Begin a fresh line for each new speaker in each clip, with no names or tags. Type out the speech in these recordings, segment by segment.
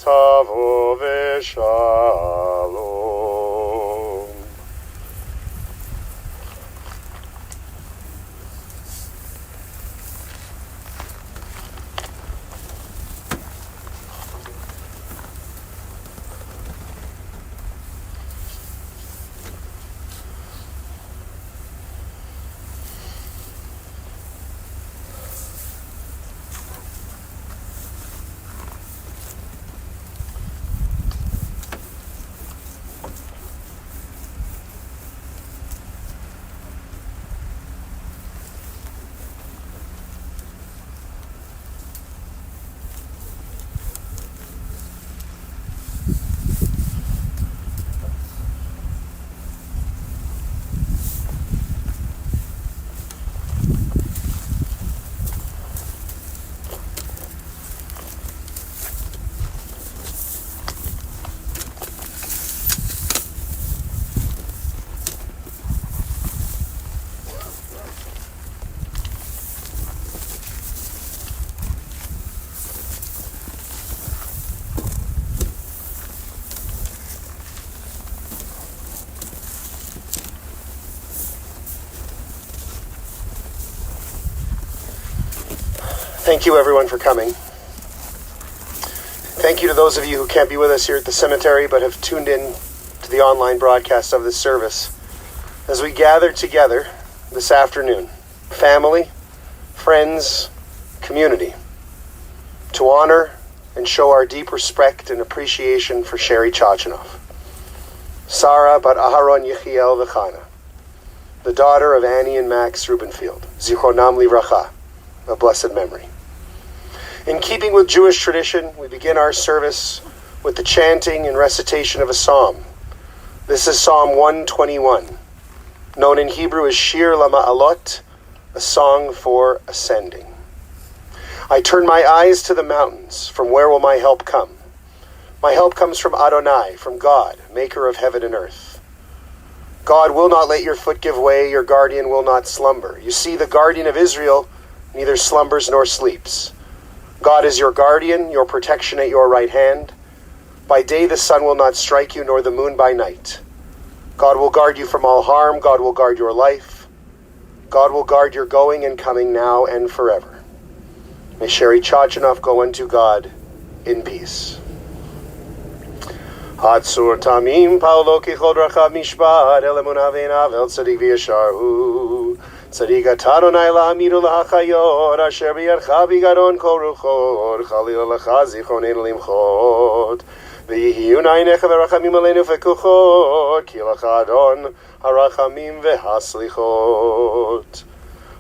Tavo Thank you, everyone, for coming. Thank you to those of you who can't be with us here at the cemetery but have tuned in to the online broadcast of this service as we gather together this afternoon, family, friends, community, to honor and show our deep respect and appreciation for Shaarey Chochinov, Sarah bat Aharon Yechiel V'Chana, the daughter of Annie and Max Rubenfield, Zichronam Livracha, a blessed memory. In keeping with Jewish tradition, we begin our service with the chanting and recitation of a psalm. This is Psalm 121, known in Hebrew as Shir LaMa'alot, a song for ascending. I turn my eyes to the mountains. From where will my help come? My help comes from Adonai, from God, maker of heaven and earth. God will not let your foot give way, your guardian will not slumber. You see, the guardian of Israel neither slumbers nor sleeps. God is your guardian, your protection at your right hand. By day the sun will not strike you, nor the moon by night. God will guard you from all harm. God will guard your life. God will guard your going and coming now and forever. May Shaarey Chochinov go unto God in peace. Hatzur tamim paulo kichod rachav mishpat el emunah ve'inav el tzadik v'yasharu. Tzadik Adonai la'amidu la'achayot asher b'yadcha b'gadon kol ruchot chalil lecha zichroneinu limchot v'yihiyu na'einecha v'rachamim aleinu v'kuchot ki lecha Adon harachamim v'haslichot.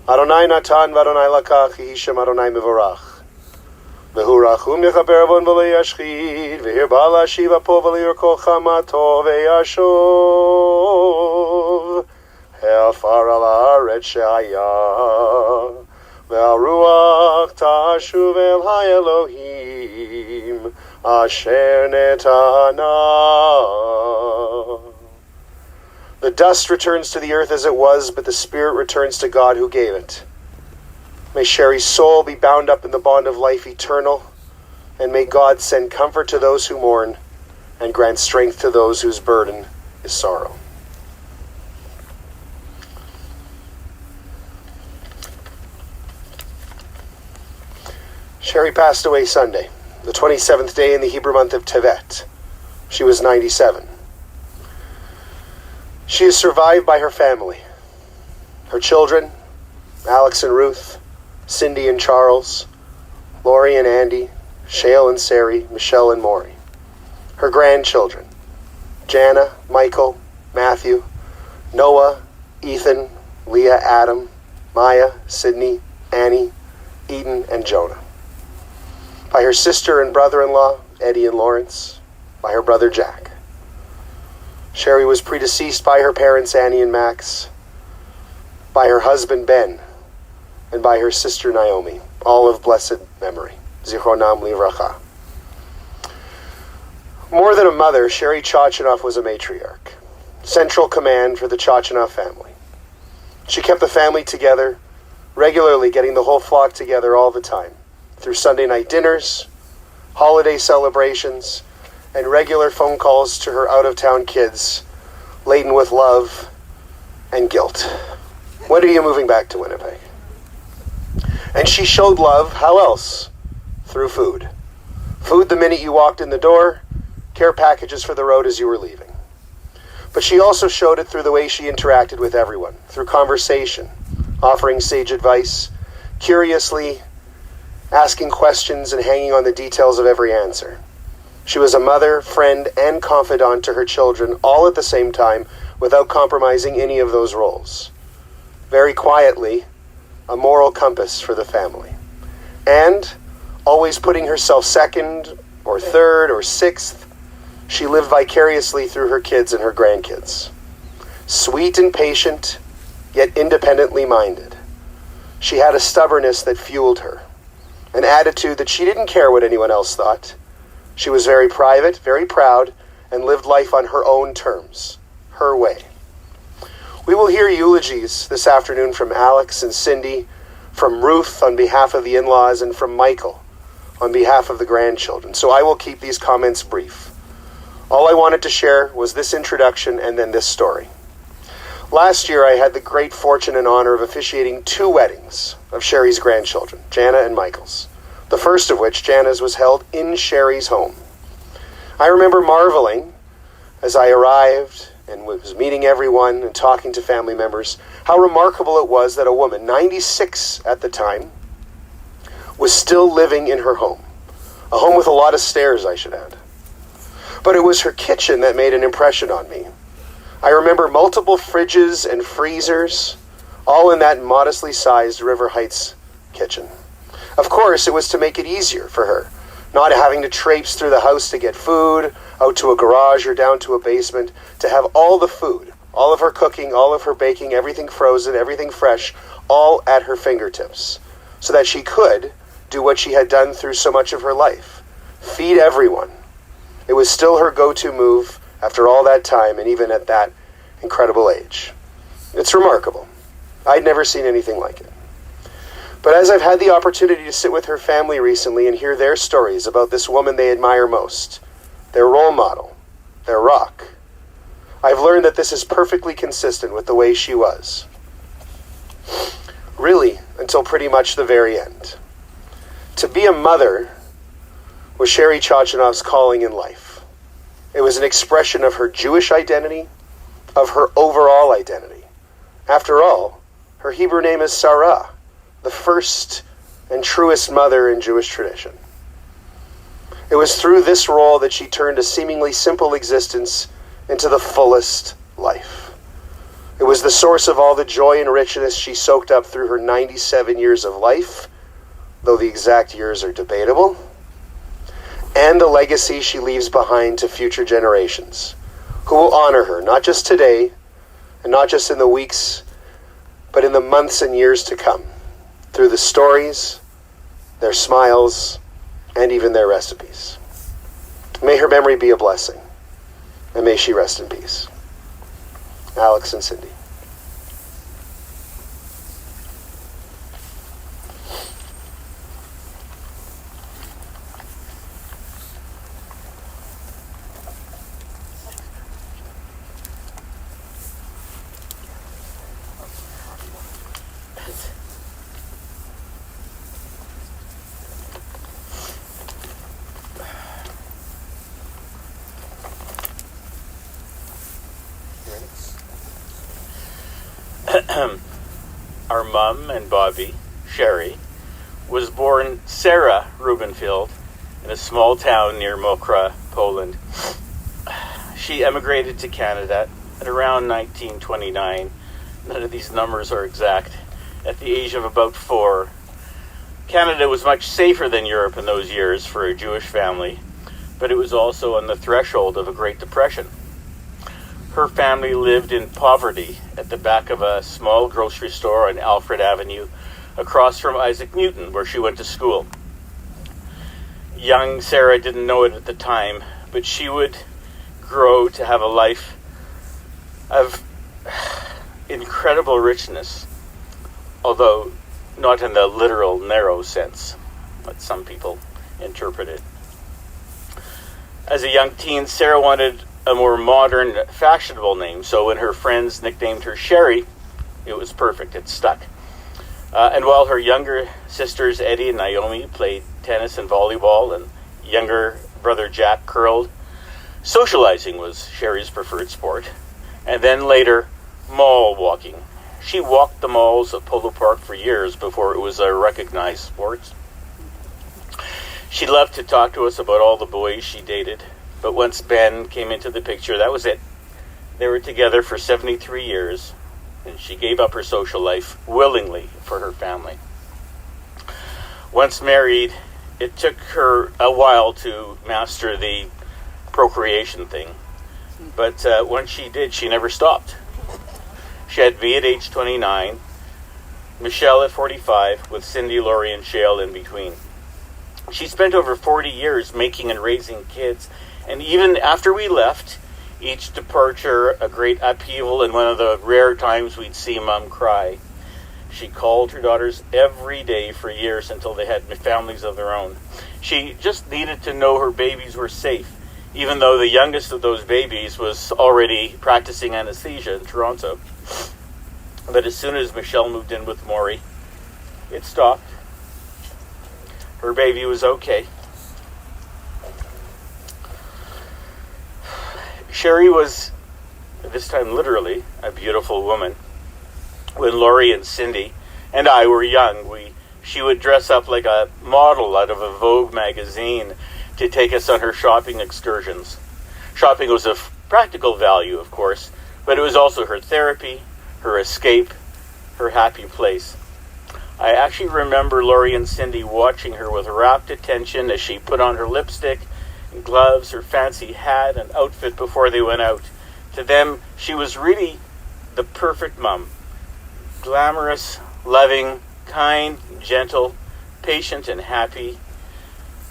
Adonai natan v'Adonai lakach yehi shem Adonai mevorach. V'hu rachum yechaper avon v'lo yashchid v'hirba la'ashiv apo v'lo yirko chamato v'yashov. Ha'afar al haaretz she'haya ve'aruach tashuv el ha'elohim asher netana. The dust returns to the earth as it was, but the spirit returns to God who gave it. May Shaarey's soul be bound up in the bond of life eternal, and may God send comfort to those who mourn and grant strength to those whose burden is sorrow. Shaarey passed away Sunday, the 27th day in the Hebrew month of Tevet. She was 97. She is survived by her family, her children, Alex and Ruth, Cindy and Charles, Lori and Andy, Shale and Sari, Michelle and Maury. Her grandchildren, Jana, Michael, Matthew, Noah, Ethan, Leah, Adam, Maya, Sydney, Annie, Eden, and Jonah. By her sister and brother-in-law, Eddie and Lawrence, by her brother Jack. Shaarey was predeceased by her parents, Annie and Max, by her husband, Ben, and by her sister, Naomi, all of blessed memory. Zichronam livracha. More than a mother, Shaarey Chochinov was a matriarch, central command for the Chochinov family. She kept the family together, regularly getting the whole flock together all the time, through Sunday night dinners, holiday celebrations, and regular phone calls to her out-of-town kids, laden with love and guilt. When are you moving back to Winnipeg? And she showed love, how else? Through food. Food the minute you walked in the door, care packages for the road as you were leaving. But she also showed it through the way she interacted with everyone, through conversation, offering sage advice, curiously asking questions and hanging on the details of every answer. She was a mother, friend, and confidant to her children, all at the same time, without compromising any of those roles. Very quietly, a moral compass for the family. And, always putting herself second, or third, or sixth, she lived vicariously through her kids and her grandkids. Sweet and patient, yet independently minded. She had a stubbornness that fueled her, an attitude that she didn't care what anyone else thought. She was very private, very proud, and lived life on her own terms, her way. We will hear eulogies this afternoon from Alex and Cindy, from Ruth on behalf of the in-laws, and from Michael on behalf of the grandchildren. So I will keep these comments brief. All I wanted to share was this introduction and then this story. Last year, I had the great fortune and honor of officiating 2 weddings of Shaarey's grandchildren, Jana and Michael's, the first of which, Jana's, was held in Shaarey's home. I remember marveling as I arrived and was meeting everyone and talking to family members, how remarkable it was that a woman, 96 at the time, was still living in her home. A home with a lot of stairs, I should add. But it was her kitchen that made an impression on me. I remember multiple fridges and freezers, all in that modestly sized River Heights kitchen. Of course, it was to make it easier for her, not having to traipse through the house to get food, out to a garage or down to a basement, to have all the food, all of her cooking, all of her baking, everything frozen, everything fresh, all at her fingertips, so that she could do what she had done through so much of her life, feed everyone. It was still her go-to move after all that time, and even at that incredible age. It's remarkable. I'd never seen anything like it. But as I've had the opportunity to sit with her family recently and hear their stories about this woman they admire most, their role model, their rock, I've learned that this is perfectly consistent with the way she was. Really, until pretty much the very end. To be a mother was Shaarey Chochinov's calling in life. It was an expression of her Jewish identity, of her overall identity. After all, her Hebrew name is Sarah, the first and truest mother in Jewish tradition. It was through this role that she turned a seemingly simple existence into the fullest life. It was the source of all the joy and richness she soaked up through her 97 years of life, though the exact years are debatable, and the legacy she leaves behind to future generations, who will honor her, not just today, and not just in the weeks, but in the months and years to come, through the stories, their smiles, and even their recipes. May her memory be a blessing, and may she rest in peace. Alex and Cindy.
Our mum and Bobby, Shaarey, was born Sarah Rubenfeld in a small town near Mokra, Poland. She emigrated to Canada at around 1929. None of these numbers are exact. At the age of about 4. Canada was much safer than Europe in those years for a Jewish family, but it was also on the threshold of a Great Depression. Her family lived in poverty at the back of a small grocery store on Alfred Avenue, across from Isaac Newton, where she went to school. Young Sarah didn't know it at the time, but she would grow to have a life of incredible richness, although not in the literal narrow sense, but some people interpret it. As a young teen, Sarah wanted a more modern, fashionable name, so when her friends nicknamed her Shaarey, it was perfect, it stuck. And while her younger sisters, Eddie and Naomi, played tennis and volleyball, and younger brother Jack curled, socializing was Shaarey's preferred sport. And then later, mall walking. She walked the malls of Polo Park for years before it was a recognized sport. She loved to talk to us about all the boys she dated, but once Ben came into the picture, that was it. They were together for 73 years, and she gave up her social life willingly for her family. Once married, it took her a while to master the procreation thing, but once she did, she never stopped. She had me at age 29, Michelle at 45, with Cindy, Laurie, and Shale in between. She spent over 40 years making and raising kids, and even after we left, each departure a great upheaval and one of the rare times we'd see Mom cry. She called her daughters every day for years until they had families of their own. She just needed to know her babies were safe, even though the youngest of those babies was already practicing anesthesia in Toronto. But as soon as Michelle moved in with Maury, it stopped. Her baby was okay. Shaarey was, this time literally, a beautiful woman. When Laurie and Cindy and I were young, she would dress up like a model out of a Vogue magazine to take us on her shopping excursions. Shopping was of practical value, of course, but it was also her therapy, her escape, her happy place. I actually remember Laurie and Cindy watching her with rapt attention as she put on her lipstick and gloves, her fancy hat and outfit before they went out. To them, she was really the perfect mom. Glamorous, loving, kind, gentle, patient, and happy.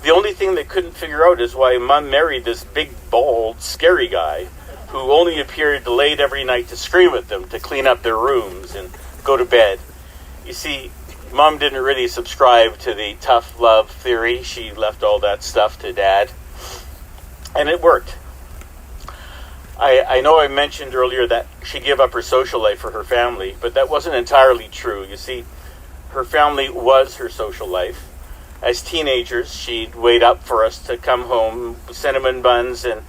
The only thing they couldn't figure out is why Mom married this big, bald, scary guy who only appeared late every night to scream at them, to clean up their rooms and go to bed. You see, Mom didn't really subscribe to the tough love theory. She left all that stuff to Dad. And it worked. I know I mentioned earlier that she gave up her social life for her family, but that wasn't entirely true. You see, her family was her social life. As teenagers, she'd wait up for us to come home, cinnamon buns and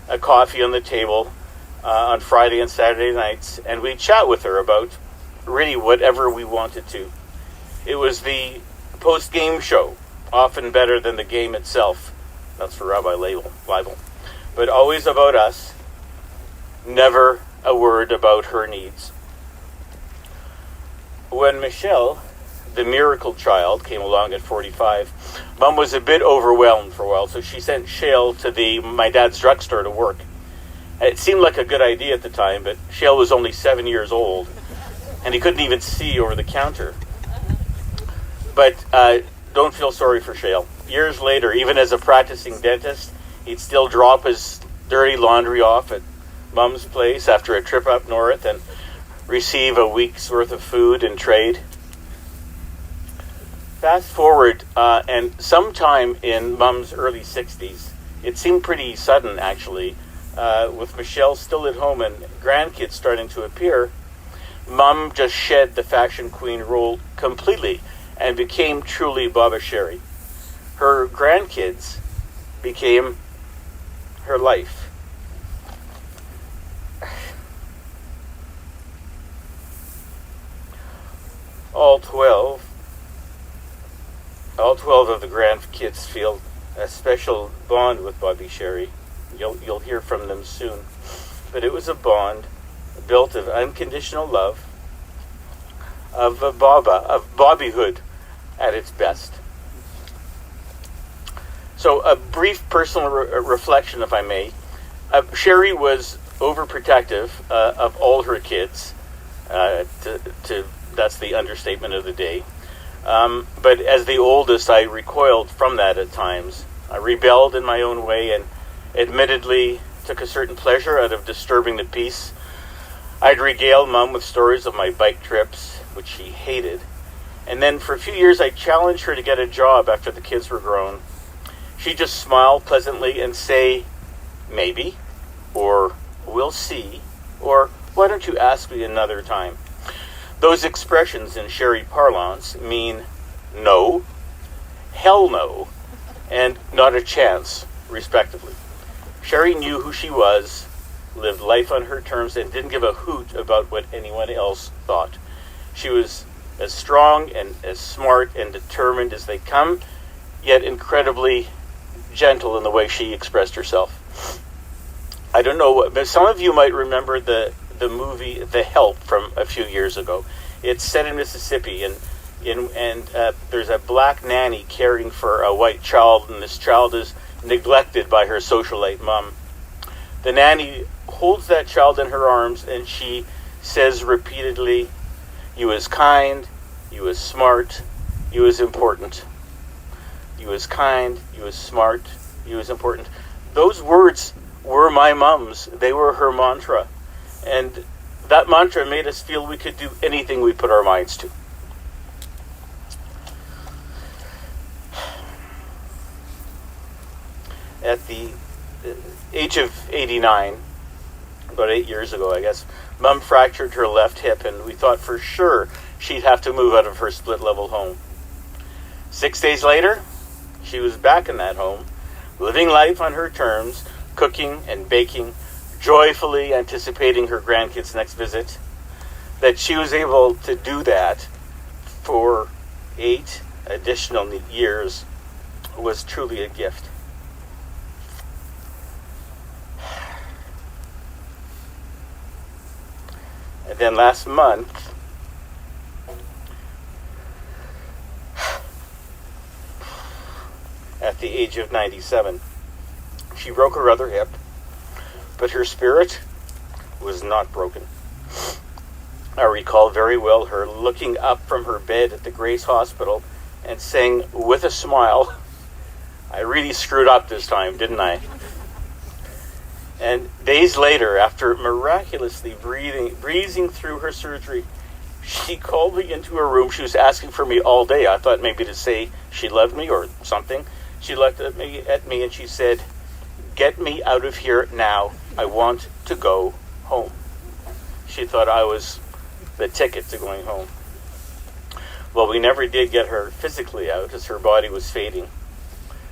a coffee on the table on Friday and Saturday nights, and we'd chat with her about really whatever we wanted to. It was the post-game show, often better than the game itself. That's for Rabah Leibel. But always about us, never a word about her needs. When Michelle, the miracle child, came along at 45, Mom was a bit overwhelmed for a while, so she sent Shale to my dad's drugstore to work. It seemed like a good idea at the time, but Shale was only 7 years old, and he couldn't even see over the counter. But don't feel sorry for Shale. Years later, even as a practicing dentist, he'd still drop his dirty laundry off at Mom's place after a trip up north and receive a week's worth of food and trade. Fast forward, and sometime in Mom's early 60s, it seemed pretty sudden actually, with Michelle still at home and grandkids starting to appear, Mom just shed the fashion queen role completely and became truly Baba Shaarey. Her grandkids became her life. All 12 of the grandkids feel a special bond with Bobby Shaarey. You'll hear from them soon. But it was a bond built of unconditional love, of Bobbyhood at its best. So a brief personal reflection, if I may. Shaarey was overprotective of all her kids. That's the understatement of the day. But as the oldest, I recoiled from that at times. I rebelled in my own way and admittedly took a certain pleasure out of disturbing the peace. I'd regale Mom with stories of my bike trips, which she hated. And then for a few years, I challenged her to get a job after the kids were grown. She'd just smile pleasantly and say, maybe, or we'll see, or why don't you ask me another time? Those expressions in Shaarey parlance mean no, hell no, and not a chance, respectively. Shaarey knew who she was, lived life on her terms, and didn't give a hoot about what anyone else thought. She was as strong and as smart and determined as they come, yet incredibly gentle in the way she expressed herself. I don't know, but some of you might remember the movie The Help from a few years ago. It's set in Mississippi, and there's a black nanny caring for a white child, and this child is neglected by her socialite mom. The nanny holds that child in her arms, and she says repeatedly, "You is kind, you is smart, you is important. You is kind, you is smart, you is important." Those words were my mom's. They were her mantra. And that mantra made us feel we could do anything we put our minds to. At the age of 89, about 8 years ago, I guess, Mom fractured her left hip, and we thought for sure she'd have to move out of her split-level home. 6 days later, she was back in that home, living life on her terms, cooking and baking, joyfully anticipating her grandkids' next visit. That she was able to do that for 8 additional years was truly a gift. And then last month, at the age of 97, she broke her other hip, but her spirit was not broken. I recall very well her looking up from her bed at the Grace Hospital and saying with a smile, "I really screwed up this time, didn't I?" And days later, after miraculously breezing through her surgery, she called me into her room. She was asking for me all day. I thought maybe to say she loved me or something. She looked at me and she said, "Get me out of here now. I want to go home." She thought I was the ticket to going home. Well, we never did get her physically out as her body was fading.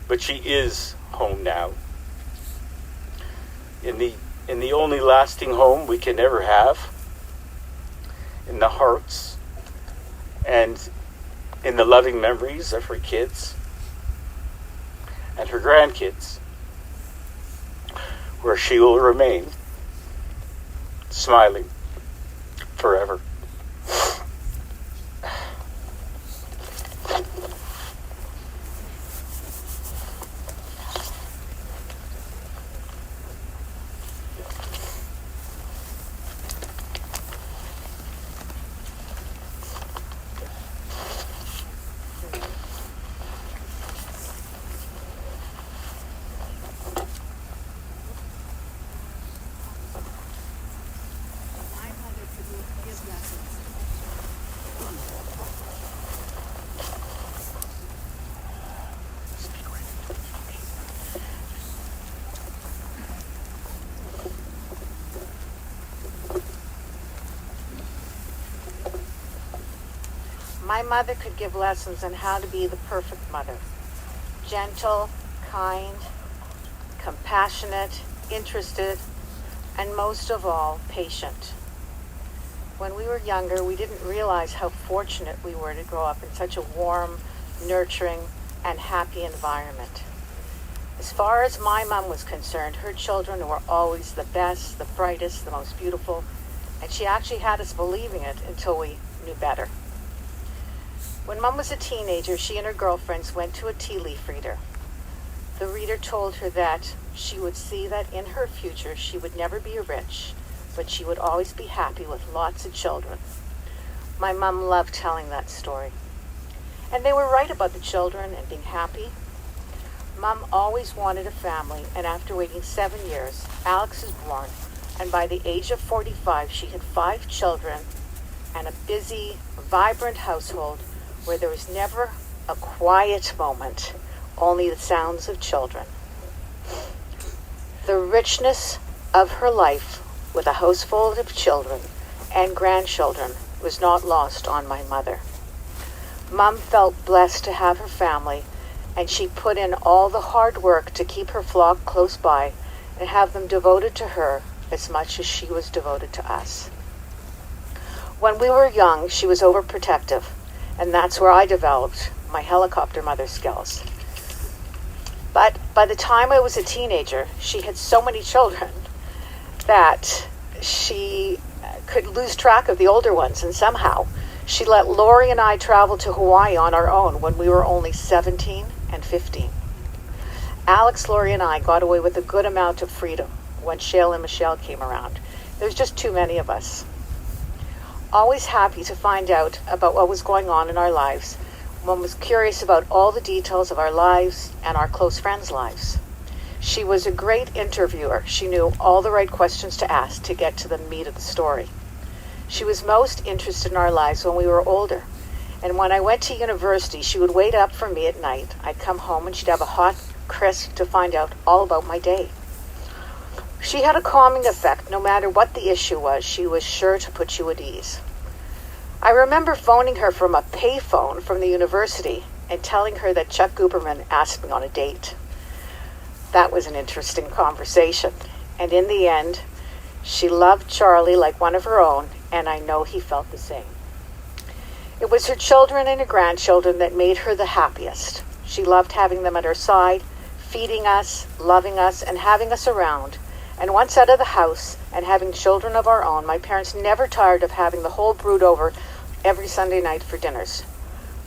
But she is home now. In the only lasting home we can ever have, in the hearts and in the loving memories of her kids and her grandkids, where she will remain smiling forever.
My mother could give lessons on how to be the perfect mother. Gentle, kind, compassionate, interested, and most of all, patient. When we were younger, we didn't realize how fortunate we were to grow up in such a warm, nurturing, and happy environment. As far as my mom was concerned, her children were always the best, the brightest, the most beautiful, and she actually had us believing it until we knew better. When Mom was a teenager, she and her girlfriends went to a tea leaf reader. The reader told her that she would see that in her future she would never be rich, but she would always be happy with lots of children. My mom loved telling that story. And they were right about the children and being happy. Mom always wanted a family, and after waiting 7 years, Alex was born, and by the age of 45, she had 5 children and a busy, vibrant household where there was never a quiet moment, only the sounds of children. The richness of her life with a house full of children and grandchildren was not lost on my mother. Mom felt blessed to have her family, and she put in all the hard work to keep her flock close by and have them devoted to her as much as she was devoted to us. When we were young, she was overprotective, and that's where I developed my helicopter mother skills. But by the time I was a teenager, she had so many children that she could lose track of the older ones, and somehow she let Lori and I travel to Hawaii on our own when we were only 17 and 15. Alex, Lori, and I got away with a good amount of freedom when Shale and Michelle came around. There was just too many of us. Always happy to find out about what was going on in our lives. One was curious about all the details of our lives and our close friends' lives. She was a great interviewer. She knew all the right questions to ask to get to the meat of the story. She was most interested in our lives when we were older. And when I went to university, she would wait up for me at night. I'd come home and she'd have a hot crisp to find out all about my day. She had a calming effect. No matter what the issue was, she was sure to put you at ease. I remember phoning her from a payphone from the university and telling her that Chuck Guberman asked me on a date. That was an interesting conversation. And in the end, she loved Charlie like one of her own, and I know he felt the same. It was her children and her grandchildren that made her the happiest. She loved having them at her side, feeding us, loving us, and having us around. And once out of the house and having children of our own, my parents never tired of having the whole brood over every Sunday night for dinners.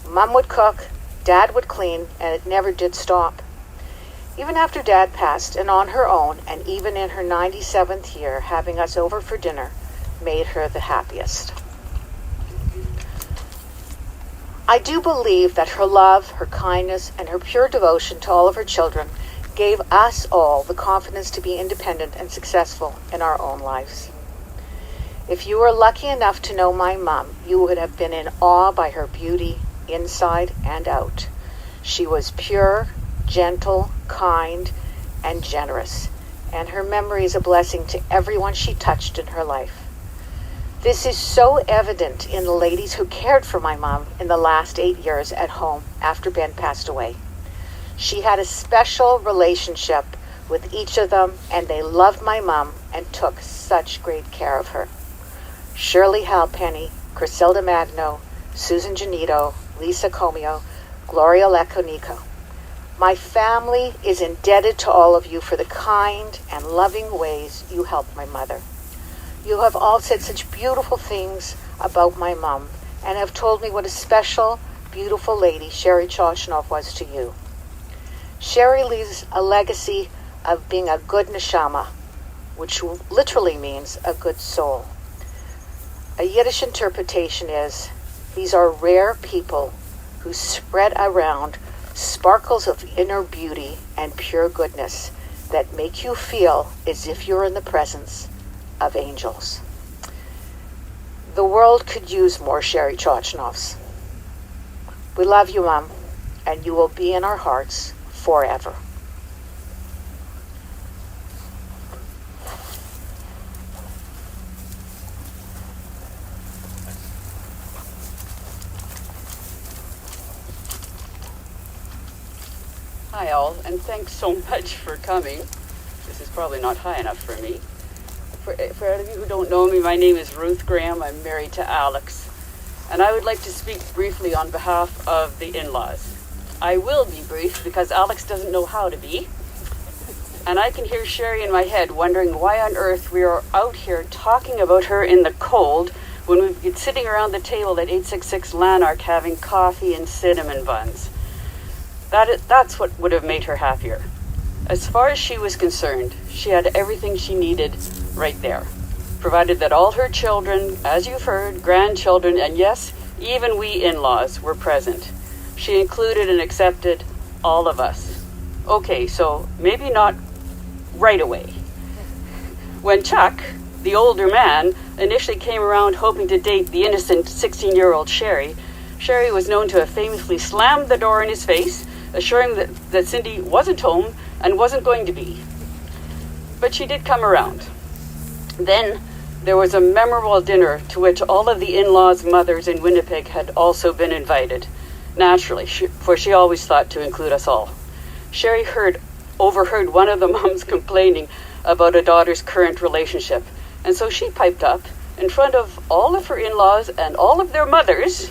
Mom would cook, Dad would clean, and it never did stop. Even after Dad passed and on her own, and even in her 97th year, having us over for dinner made her the happiest. I do believe that her love, her kindness, and her pure devotion to all of her children gave us all the confidence to be independent and successful in our own lives. If you were lucky enough to know my mom, you would have been in awe by her beauty inside and out. She was pure, gentle, kind, and generous, and her memory is a blessing to everyone she touched in her life. This is so evident in the ladies who cared for my mom in the last 8 years at home after Ben passed away. She had a special relationship with each of them, and they loved my mom and took such great care of her. Shirley Halpenny, Crisilda Magno, Susan Janito, Lisa Comio, Gloria Laconico. My family is indebted to all of you for the kind and loving ways you helped my mother. You have all said such beautiful things about my mom and have told me what a special, beautiful lady Shaarey Chochinov was to you. Shaarey leaves a legacy of being a good neshama, which literally means a good soul. A Yiddish interpretation is, these are rare people who spread around sparkles of inner beauty and pure goodness that make you feel as if you're in the presence of angels. The world could use more Shaarey Chochinovs. We love you, Mom, and you will be in our hearts forever.
Hi all, and thanks so much for coming. This is probably not high enough for me. For any of you who don't know me, my name is Ruth Graham. I'm married to Alex, and I would like to speak briefly on behalf of the in-laws. I will be brief because Alex doesn't know how to be, and I can hear Shaarey in my head wondering why on earth we are out here talking about her in the cold when we've been sitting around the table at 866 Lanark having coffee and cinnamon buns. That's what would have made her happier. As far as she was concerned, she had everything she needed right there, provided that all her children, as you've heard, grandchildren, and yes, even we in-laws were present. She included and accepted all of us. Okay, so maybe not right away. When Chuck, the older man, initially came around hoping to date the innocent 16-year-old Shaarey, Shaarey was known to have famously slammed the door in his face, assuring that Cindy wasn't home and wasn't going to be. But she did come around. Then there was a memorable dinner to which all of the in-laws' mothers in Winnipeg had also been invited. Naturally, for she always thought to include us all. Shaarey overheard one of the moms complaining about a daughter's current relationship, and so she piped up in front of all of her in-laws and all of their mothers.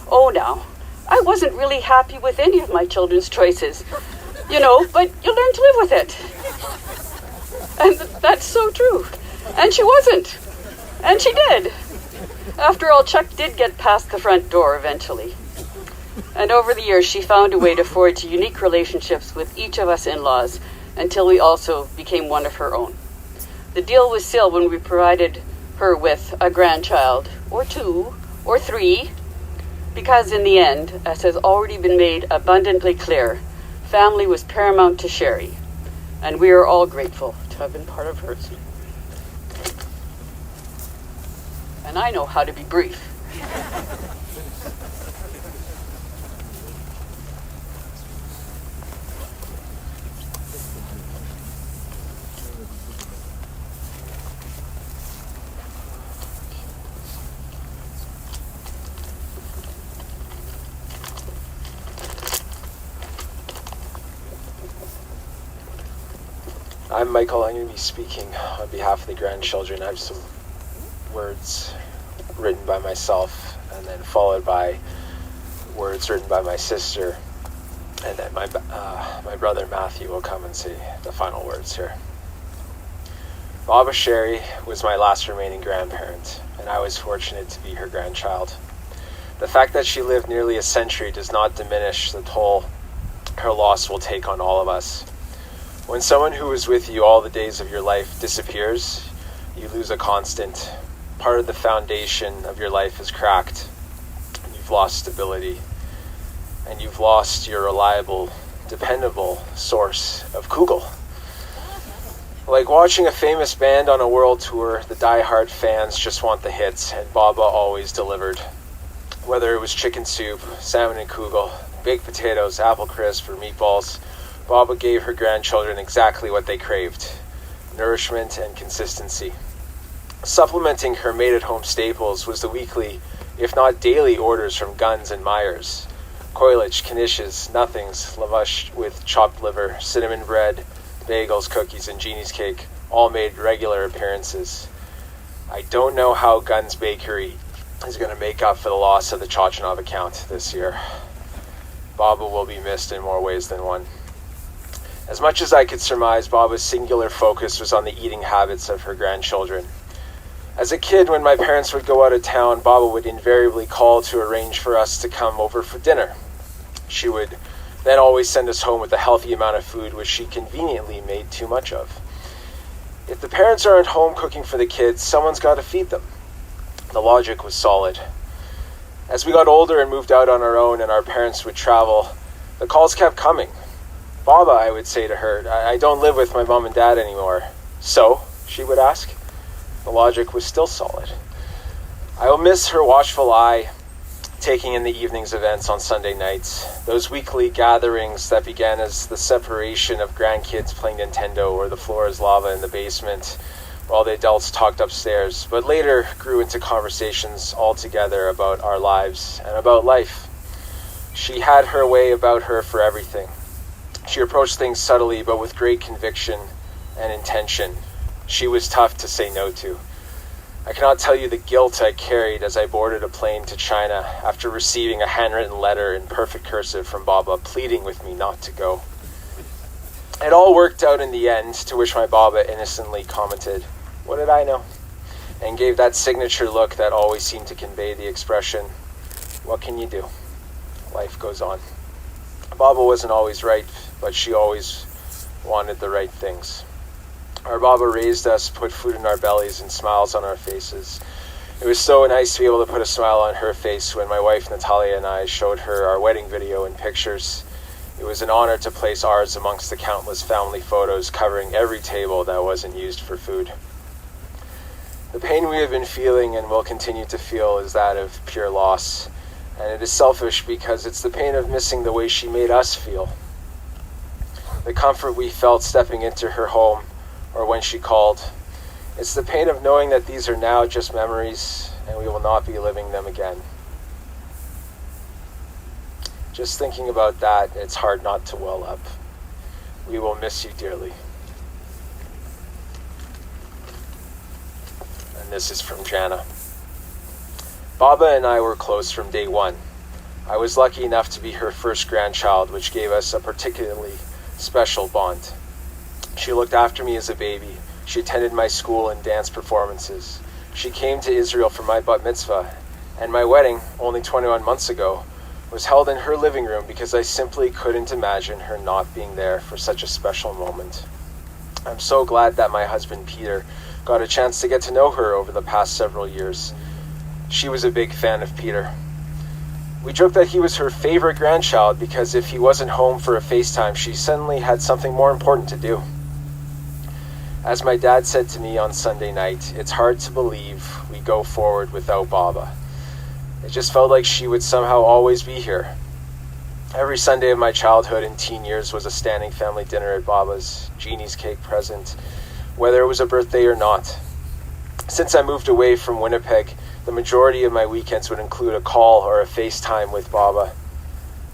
Oh, now, I wasn't really happy with any of my children's choices, but you learn to live with it. And that's so true. And she wasn't. And she did. After all, Chuck did get past the front door eventually. And over the years, she found a way to forge unique relationships with each of us in-laws until we also became one of her own. The deal was sealed when we provided her with a grandchild, or 2, or 3, because in the end, as has already been made abundantly clear, family was paramount to Shaarey, and we are all grateful to have been part of hers. And I know how to be brief.
I'm Michael. I'm going to be speaking on behalf of the grandchildren. I have some words written by myself, and then followed by words written by my sister, and then my brother Matthew will come and say the final words here. Rabah Shaarey was my last remaining grandparent, and I was fortunate to be her grandchild. The fact that she lived nearly a century does not diminish the toll her loss will take on all of us. When someone who was with you all the days of your life disappears, you lose a constant. Part of the foundation of your life is cracked. You've lost stability, and you've lost your reliable, dependable source of kugel. Like watching a famous band on a world tour, the die-hard fans just want the hits, and Rabah always delivered. Whether it was chicken soup, salmon and kugel, baked potatoes, apple crisp, or meatballs, Rabah gave her grandchildren exactly what they craved: nourishment and consistency. Supplementing her made-at-home staples was the weekly, if not daily, orders from Guns and Myers. Koilich, knishes, nothings, lavash with chopped liver, cinnamon bread, bagels, cookies, and Jeannie's cake all made regular appearances. I don't know how Guns Bakery is going to make up for the loss of the Chochinov account this year. Rabah will be missed in more ways than one. As much as I could surmise, Baba's singular focus was on the eating habits of her grandchildren. As a kid, when my parents would go out of town, Rabah would invariably call to arrange for us to come over for dinner. She would then always send us home with a healthy amount of food, which she conveniently made too much of. If the parents aren't home cooking for the kids, someone's got to feed them. The logic was solid. As we got older and moved out on our own and our parents would travel, the calls kept coming. Rabah, I would say to her, I don't live with my mom and dad anymore. So, she would ask. The logic was still solid. I will miss her watchful eye, taking in the evening's events on Sunday nights. Those weekly gatherings that began as the separation of grandkids playing Nintendo or the floor is lava in the basement, while the adults talked upstairs, but later grew into conversations all together about our lives and about life. She had her way about her for everything. She approached things subtly, but with great conviction and intention. She was tough to say no to. I cannot tell you the guilt I carried as I boarded a plane to China after receiving a handwritten letter in perfect cursive from Rabah pleading with me not to go. It all worked out in the end, to which my Rabah innocently commented, "What did I know?" and gave that signature look that always seemed to convey the expression, "What can you do? Life goes on." Rabah wasn't always right, but she always wanted the right things. Our Rabah raised us, put food in our bellies and smiles on our faces. It was so nice to be able to put a smile on her face when my wife Natalia and I showed her our wedding video and pictures. It was an honor to place ours amongst the countless family photos covering every table that wasn't used for food. The pain we have been feeling and will continue to feel is that of pure loss, and it is selfish because it's the pain of missing the way she made us feel. The comfort we felt stepping into her home or when she called. It's the pain of knowing that these are now just memories and we will not be living them again. Just thinking about that, it's hard not to well up. We will miss you dearly. And this is from Jana. Rabah and I were close from day one. I was lucky enough to be her first grandchild, which gave us a particularly special bond. She looked after me as a baby. She attended my school and dance performances. She came to Israel for my bat mitzvah, and my wedding, only 21 months ago, was held in her living room because I simply couldn't imagine her not being there for such a special moment. I'm so glad that my husband Peter got a chance to get to know her over the past several years. She was a big fan of Peter. We joked that he was her favorite grandchild because if he wasn't home for a FaceTime, she suddenly had something more important to do. As my dad said to me on Sunday night, it's hard to believe we go forward without Rabah. It just felt like she would somehow always be here. Every Sunday of my childhood and teen years was a standing family dinner at Rabah's, Jeannie's cake present, whether it was a birthday or not. Since I moved away from Winnipeg, the majority of my weekends would include a call or a FaceTime with Rabah.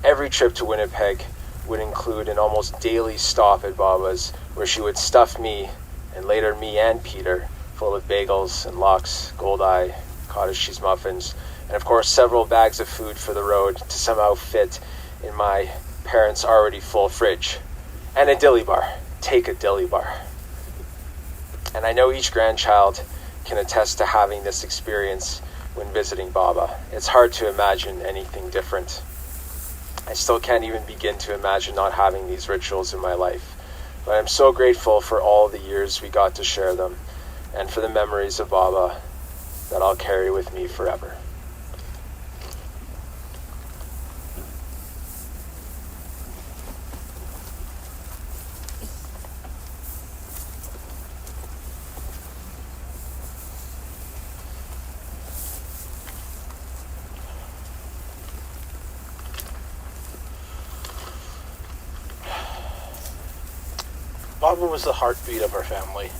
Every trip to Winnipeg would include an almost daily stop at Rabah's, where she would stuff me, and later me and Peter, full of bagels and lox, gold-eye, cottage cheese muffins, and of course several bags of food for the road to somehow fit in my parents' already full fridge. And a dilly bar. Take a dilly bar. And I know each grandchild can attest to having this experience when visiting Baba. It's hard to imagine anything different. I still can't even begin to imagine not having these rituals in my life. But I'm so grateful for all the years we got to share them, and for the memories of Baba that I'll carry with me forever.
Baba was the heartbeat of our family.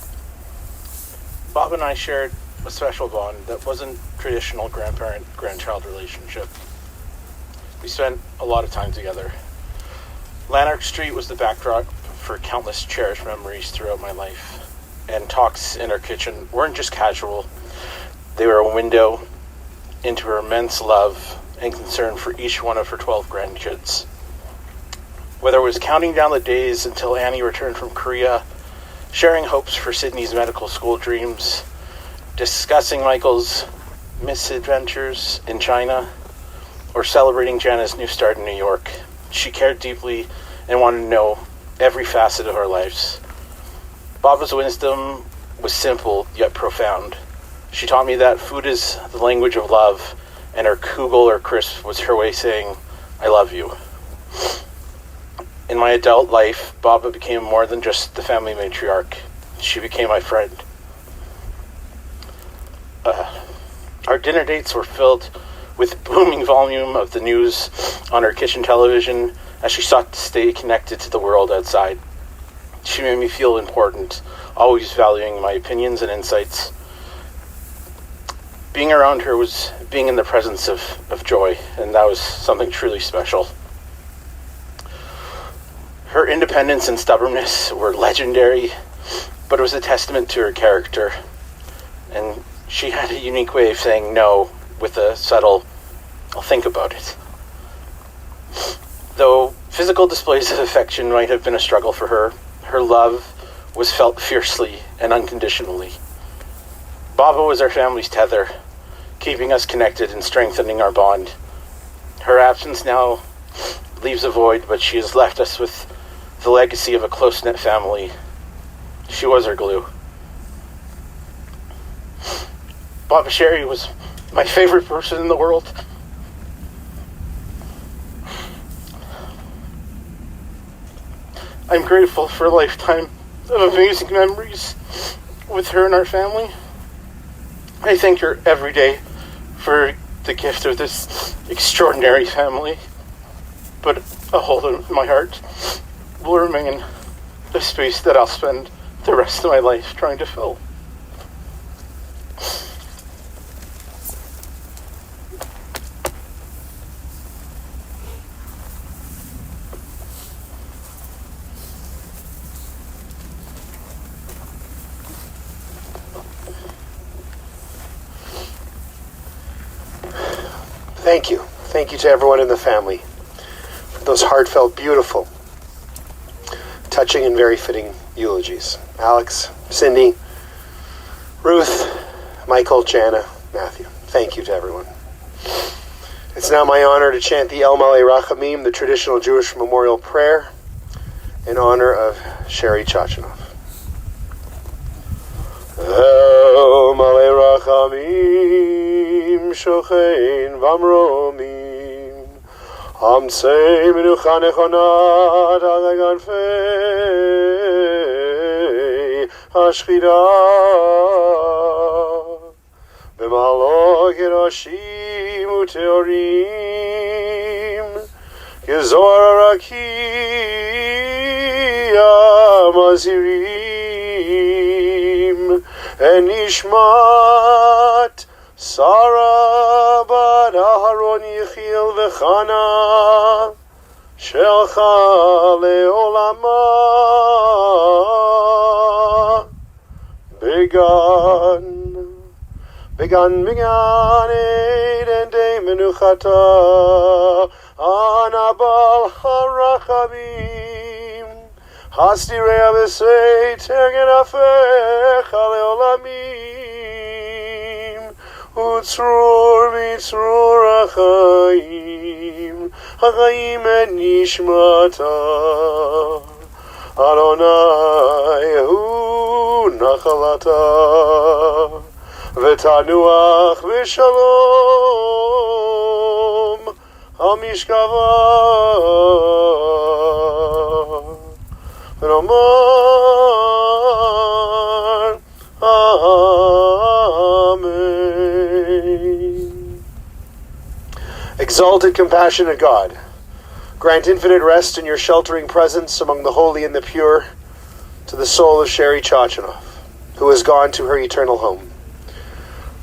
Bob and I shared a special bond that wasn't traditional grandparent-grandchild relationship. We spent a lot of time together. Lanark Street was the backdrop for countless cherished memories throughout my life. And talks in our kitchen weren't just casual. They were a window into her immense love and concern for each one of her 12 grandkids. Whether it was counting down the days until Annie returned from Korea, sharing hopes for Sydney's medical school dreams, discussing Michael's misadventures in China, or celebrating Jana's new start in New York, she cared deeply and wanted to know every facet of our lives. Baba's wisdom was simple yet profound. She taught me that food is the language of love, and her kugel or crisp was her way of saying, "I love you." In my adult life, Baba became more than just the family matriarch. She became my friend. Our dinner dates were filled with booming volume of the news on her kitchen television as she sought to stay connected to the world outside. She made me feel important, always valuing my opinions and insights. Being around her was being in the presence of joy, and that was something truly special. Her independence and stubbornness were legendary, but it was a testament to her character. And she had a unique way of saying no with a subtle, "I'll think about it." Though physical displays of affection might have been a struggle for her, her love was felt fiercely and unconditionally. Baba was our family's tether, keeping us connected and strengthening our bond. Her absence now leaves a void, but she has left us with the legacy of a close-knit family. She was our glue. Baba Shaarey was my favorite person in the world. I'm grateful for a lifetime of amazing memories with her and our family. I thank her every day for the gift of this extraordinary family, but a hole in my heart will remain a space that I'll spend the rest of my life trying to fill.
Thank you. Thank you to everyone in the family for those heartfelt, beautiful, touching and very fitting eulogies. Alex, Cindy, Ruth, Michael, Jana, Matthew. Thank you to everyone. It's now my honor to chant the El Malei Rachamim, the traditional Jewish memorial prayer, in honor of Shaarey Chochinov. El Malei Rachamim, Shochein Vamromim, Amsei Menucha Nechonat Adaganfei Hashchida B'malo Gerashim Uteorim Gezor Rakia Mazirim En Nishmat Sarah Bad Aharon Yechiel V'chana Shelcha Leolama began and menuchata anabal harachamim hastirei avesei tergen afecha leolamim utzrur mitzrur achayim hachayim et nishmata Adonai hu nachalata v'tanuach v'shalom hamishkava v'nomar Amen. Exalted, compassionate God, grant infinite rest in your sheltering presence among the holy and the pure to the soul of Shaarey Chochinov, who has gone to her eternal home.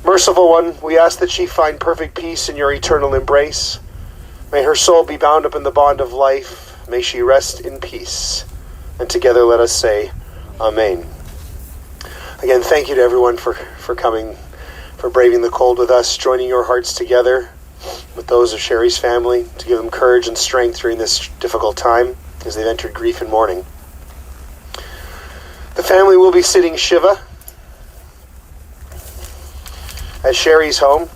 Merciful One, we ask that she find perfect peace in your eternal embrace. May her soul be bound up in the bond of life. May she rest in peace. And together let us say, Amen. Again, thank you to everyone for coming, for braving the cold with us, joining your hearts together with those of Shaarey's family to give them courage and strength during this difficult time as they've entered grief and mourning. The family will be sitting Shiva at Shaarey's home,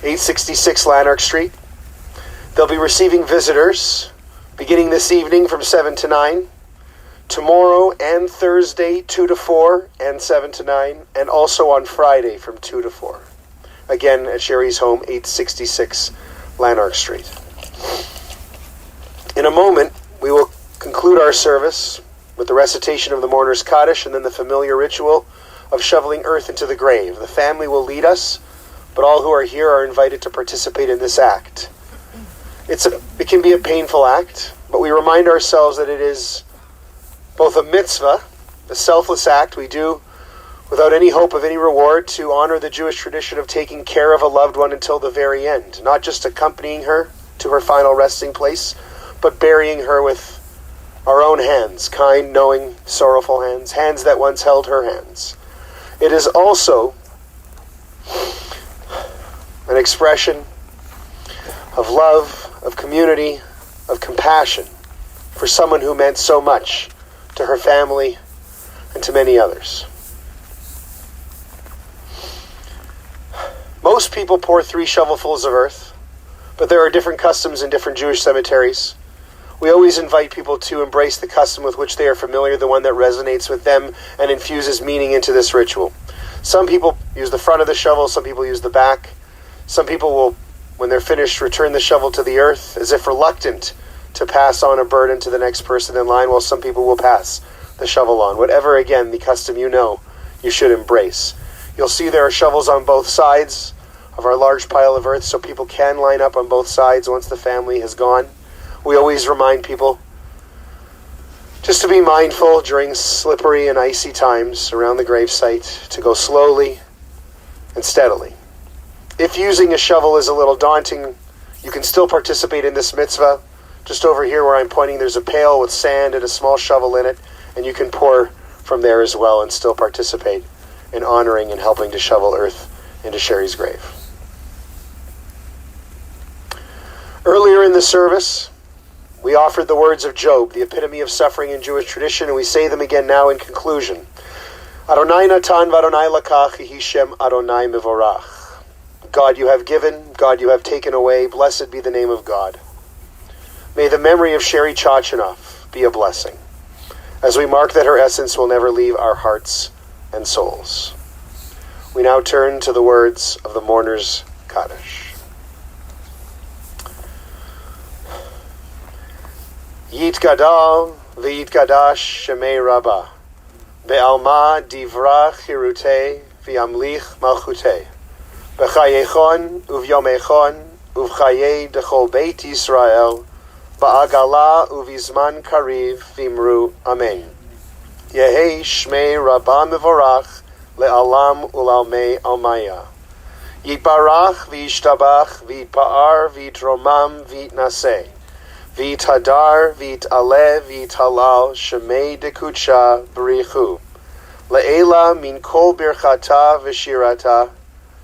866 Lanark Street. They'll be receiving visitors beginning this evening from 7 to 9, tomorrow and Thursday 2 to 4 and 7 to 9, and also on Friday from 2 to 4. Again, at Shaarey's home, 866 Lanark Street. In a moment, we will conclude our service with the recitation of the mourner's Kaddish and then the familiar ritual of shoveling earth into the grave. The family will lead us, but all who are here are invited to participate in this act. It can be a painful act, but we remind ourselves that it is both a mitzvah, a selfless act we do without any hope of any reward to honor the Jewish tradition of taking care of a loved one until the very end, not just accompanying her to her final resting place, but burying her with our own hands, kind, knowing, sorrowful hands, hands that once held her hands. It is also an expression of love, of community, of compassion for someone who meant so much to her family and to many others. Most people pour 3 shovelfuls of earth, but there are different customs in different Jewish cemeteries. We always invite people to embrace the custom with which they are familiar, the one that resonates with them and infuses meaning into this ritual. Some people use the front of the shovel, some people use the back. Some people will, when they're finished, return the shovel to the earth as if reluctant to pass on a burden to the next person in line, while some people will pass the shovel on. Whatever, again, the custom you know, you should embrace. You'll see there are shovels on both sides of our large pile of earth, so people can line up on both sides once the family has gone. We always remind people just to be mindful during slippery and icy times around the gravesite, to go slowly and steadily. If using a shovel is a little daunting, you can still participate in this mitzvah. Just over here where I'm pointing, there's a pail with sand and a small shovel in it, and you can pour from there as well and still participate in honoring and helping to shovel earth into Shaarey's grave. Earlier in the service, we offered the words of Job, the epitome of suffering in Jewish tradition, and we say them again now in conclusion. Adonai natan v'Adonai lakach, yehi shem Adonai mevorach. God, you have given, God, you have taken away, blessed be the name of God. May the memory of Shaarey Chochinov be a blessing, as we mark that her essence will never leave our hearts and souls. We now turn to the words of the mourner's Kaddish. Yitgadal v'yitgadash shemei Rabah, be'alma divra chirutei v'yamlich malchutei, b'chayechon uv'yomechon uv'chayei dechol beit Yisrael, ba'agala uv'izman kariv v'imru Amen. Yehei shmei Rabah mevorach le'alam u'lalmei almaya. Yitbarach v'yishtabach v'yitpa'ar v'yitromam v'yitnaseh. Vit hadar, vit ale, vit halal, shemei dekucha b'richu. Le'ela min kol birchata v'shirata,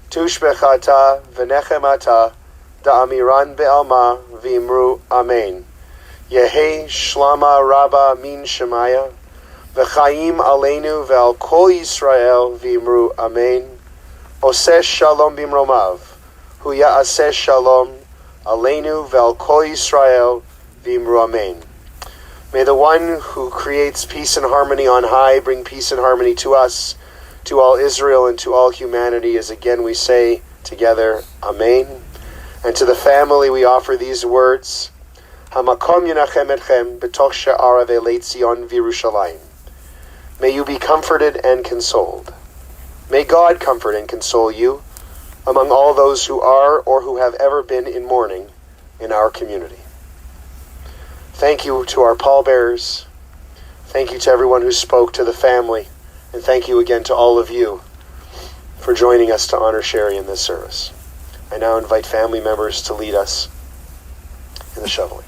tushbechata v'nechemata, da'amiran be'alma v'imru amen. Yehi shlama Rabah min shemaya, v'chaim aleinu ve'al kol Yisrael v'imru amen. Oseh shalom bimromav, hu ya'aseh shalom aleinu ve'al kol Yisrael v'imru amen. May the one who creates peace and harmony on high bring peace and harmony to us, to all Israel, and to all humanity, as again we say together, Amen. And to the family we offer these words, Hamakom yinachem etchem b'toch she'ara ve'leit Zion v'Yerushalayim. May you be comforted and consoled. May God comfort and console you among all those who are or who have ever been in mourning in our community. Thank you to our pallbearers. Thank you to everyone who spoke, to the family. And thank you again to all of you for joining us to honor Shaarey in this service. I now invite family members to lead us in the shoveling.